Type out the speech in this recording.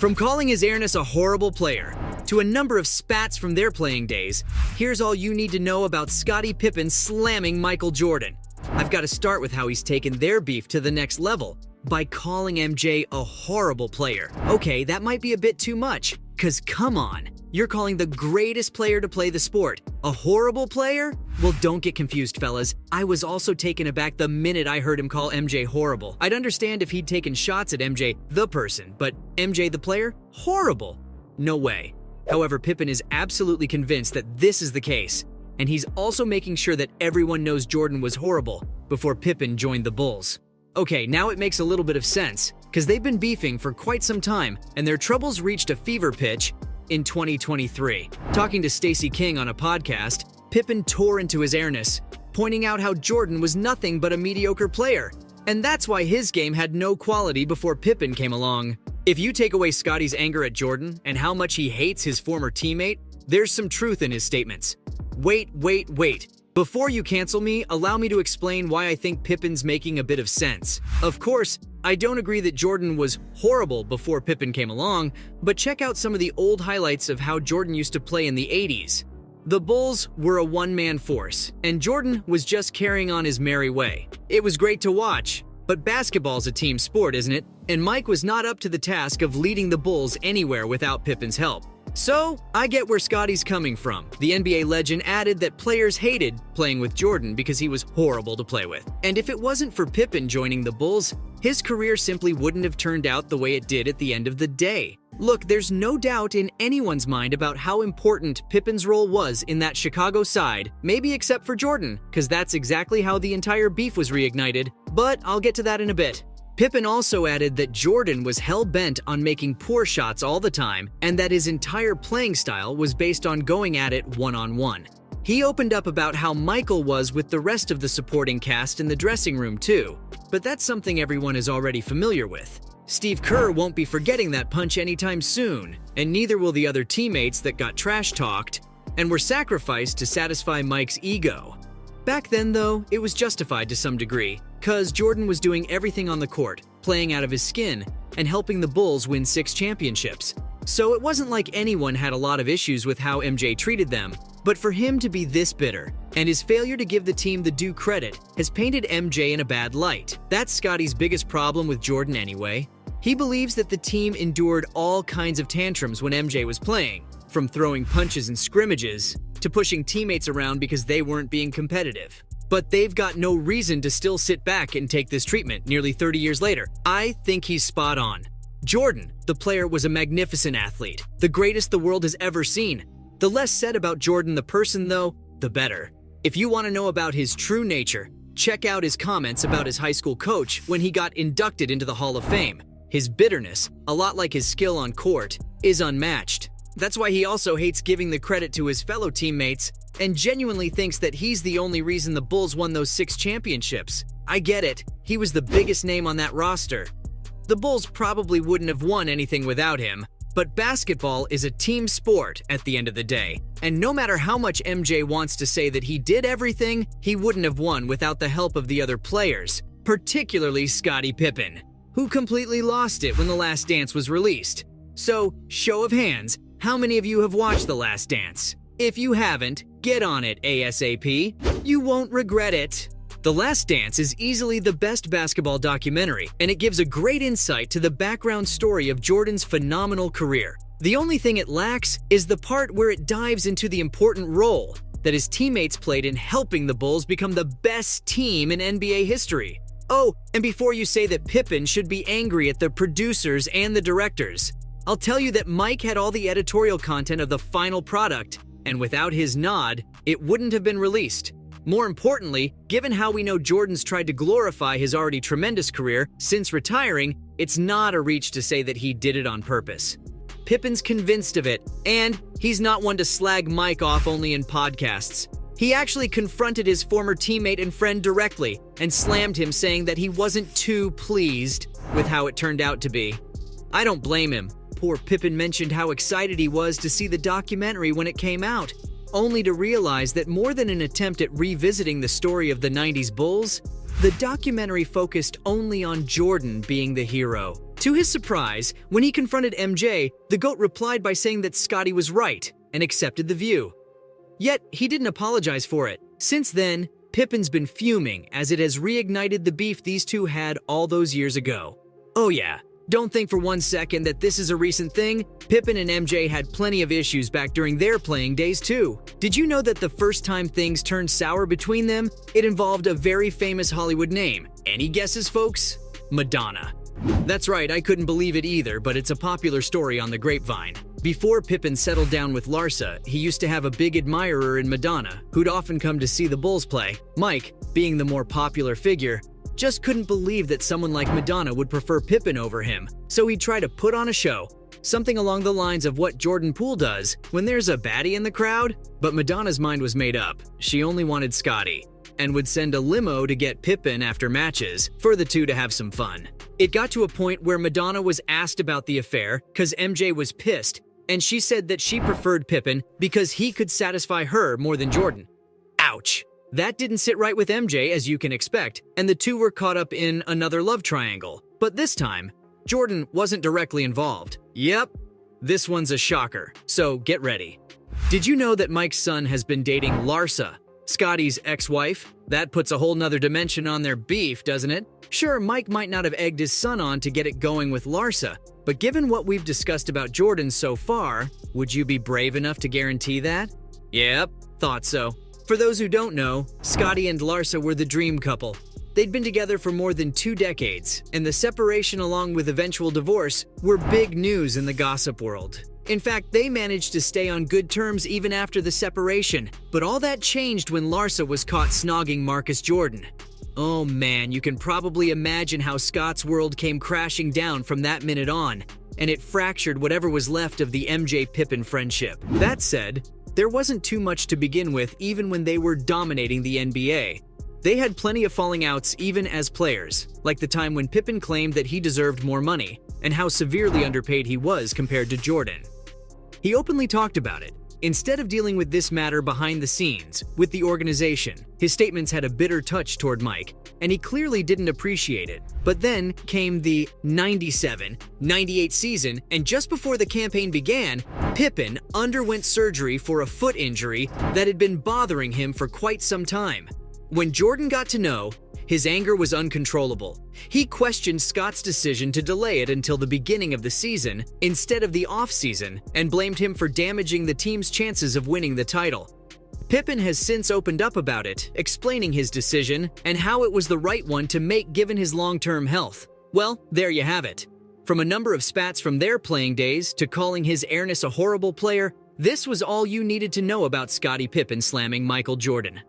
From calling his airness a horrible player, to a number of spats from their playing days, here's all you need to know about Scottie Pippen slamming Michael Jordan. I've got to start with how he's taken their beef to the next level, by calling MJ a horrible player. Okay, that might be a bit too much, cause come on, you're calling the greatest player to play the sport a horrible player? Well, don't get confused, fellas. I was also taken aback the minute I heard him call MJ horrible. I'd understand if he'd taken shots at MJ the person, but MJ the player? Horrible. No way. However, Pippen is absolutely convinced that this is the case, and he's also making sure that everyone knows Jordan was horrible before Pippen joined the Bulls. Okay, now it makes a little bit of sense, because they've been beefing for quite some time, and their troubles reached a fever pitch in 2023. Talking to Stacey King on a podcast, Pippen tore into his airness, pointing out how Jordan was nothing but a mediocre player, and that's why his game had no quality before Pippen came along. If you take away Scottie's anger at Jordan and how much he hates his former teammate, there's some truth in his statements. Wait. Before you cancel me, allow me to explain why I think Pippen's making a bit of sense. Of course, I don't agree that Jordan was horrible before Pippen came along, but check out some of the old highlights of how Jordan used to play in the 80s. The Bulls were a one-man force, and Jordan was just carrying on his merry way. It was great to watch, but basketball's a team sport, isn't it? And Mike was not up to the task of leading the Bulls anywhere without Pippen's help. So, I get where Scottie's coming from. The NBA legend added that players hated playing with Jordan because he was horrible to play with. And if it wasn't for Pippen joining the Bulls, his career simply wouldn't have turned out the way it did at the end of the day. Look, there's no doubt in anyone's mind about how important Pippen's role was in that Chicago side, maybe except for Jordan, because that's exactly how the entire beef was reignited. But I'll get to that in a bit. Pippen also added that Jordan was hell-bent on making poor shots all the time, and that his entire playing style was based on going at it one-on-one. He opened up about how Michael was with the rest of the supporting cast in the dressing room too, but that's something everyone is already familiar with. Steve Kerr won't be forgetting that punch anytime soon, and neither will the other teammates that got trash-talked and were sacrificed to satisfy Mike's ego. Back then, though, it was justified to some degree, cause Jordan was doing everything on the court, playing out of his skin, and helping the Bulls win 6 championships. So it wasn't like anyone had a lot of issues with how MJ treated them, but for him to be this bitter, and his failure to give the team the due credit, has painted MJ in a bad light. That's Scottie's biggest problem with Jordan anyway. He believes that the team endured all kinds of tantrums when MJ was playing, from throwing punches in scrimmages to pushing teammates around because they weren't being competitive. But they've got no reason to still sit back and take this treatment nearly 30 years later. I think he's spot on. Jordan, the player, was a magnificent athlete, the greatest the world has ever seen. The less said about Jordan the person, though, the better. If you want to know about his true nature, check out his comments about his high school coach when he got inducted into the Hall of Fame. His bitterness, a lot like his skill on court, is unmatched. That's why he also hates giving the credit to his fellow teammates and genuinely thinks that he's the only reason the Bulls won those 6 championships. I get it, he was the biggest name on that roster. The Bulls probably wouldn't have won anything without him, but basketball is a team sport at the end of the day. And no matter how much MJ wants to say that he did everything, he wouldn't have won without the help of the other players, particularly Scottie Pippen, who completely lost it when The Last Dance was released. So, show of hands, how many of you have watched The Last Dance? If you haven't, get on it ASAP. You won't regret it. The Last Dance is easily the best basketball documentary, and it gives a great insight to the background story of Jordan's phenomenal career. The only thing it lacks is the part where it dives into the important role that his teammates played in helping the Bulls become the best team in NBA history. Oh, and before you say that Pippen should be angry at the producers and the directors, I'll tell you that Mike had all the editorial content of the final product, and without his nod, it wouldn't have been released. More importantly, given how we know Jordan's tried to glorify his already tremendous career since retiring, it's not a reach to say that he did it on purpose. Pippen's convinced of it, and he's not one to slag Mike off only in podcasts. He actually confronted his former teammate and friend directly and slammed him, saying that he wasn't too pleased with how it turned out to be. I don't blame him. Poor Pippen mentioned how excited he was to see the documentary when it came out, only to realize that more than an attempt at revisiting the story of the 90s Bulls, the documentary focused only on Jordan being the hero. To his surprise, when he confronted MJ, the GOAT replied by saying that Scottie was right and accepted the view. Yet, he didn't apologize for it. Since then, Pippen's been fuming as it has reignited the beef these two had all those years ago. Oh yeah, don't think for one second that this is a recent thing. Pippen and MJ had plenty of issues back during their playing days too. Did you know that the first time things turned sour between them, it involved a very famous Hollywood name? Any guesses, folks? Madonna. That's right, I couldn't believe it either, but it's a popular story on the grapevine. Before Pippen settled down with Larsa, he used to have a big admirer in Madonna, who'd often come to see the Bulls play. Mike, being the more popular figure, just couldn't believe that someone like Madonna would prefer Pippen over him, so he'd try to put on a show. Something along the lines of what Jordan Poole does when there's a baddie in the crowd. But Madonna's mind was made up. She only wanted Scottie, and would send a limo to get Pippen after matches for the two to have some fun. It got to a point where Madonna was asked about the affair because MJ was pissed, and she said that she preferred Pippen because he could satisfy her more than Jordan. Ouch. That didn't sit right with MJ, as you can expect, and the two were caught up in another love triangle. But this time, Jordan wasn't directly involved. Yep, this one's a shocker, so get ready. Did you know that Mike's son has been dating Larsa, Scottie's ex-wife? That puts a whole nother dimension on their beef, doesn't it? Sure, Mike might not have egged his son on to get it going with Larsa, but given what we've discussed about Jordan so far, would you be brave enough to guarantee that? Yep, thought so. For those who don't know, Scottie and Larsa were the dream couple. They'd been together for more than 2 decades, and the separation along with eventual divorce were big news in the gossip world. In fact, they managed to stay on good terms even after the separation, but all that changed when Larsa was caught snogging Marcus Jordan. Oh man, you can probably imagine how Scott's world came crashing down from that minute on, and it fractured whatever was left of the MJ-Pippen friendship. That said, there wasn't too much to begin with even when they were dominating the NBA. They had plenty of falling outs even as players, like the time when Pippen claimed that he deserved more money, and how severely underpaid he was compared to Jordan. He openly talked about it. Instead of dealing with this matter behind the scenes, with the organization, his statements had a bitter touch toward Mike, and he clearly didn't appreciate it. But then came the 97-98 season, and just before the campaign began, Pippen underwent surgery for a foot injury that had been bothering him for quite some time. When Jordan got to know, his anger was uncontrollable. He questioned Scott's decision to delay it until the beginning of the season instead of the off-season and blamed him for damaging the team's chances of winning the title. Pippen has since opened up about it, explaining his decision and how it was the right one to make given his long-term health. Well, there you have it. From a number of spats from their playing days to calling his airness a horrible player, this was all you needed to know about Scottie Pippen slamming Michael Jordan.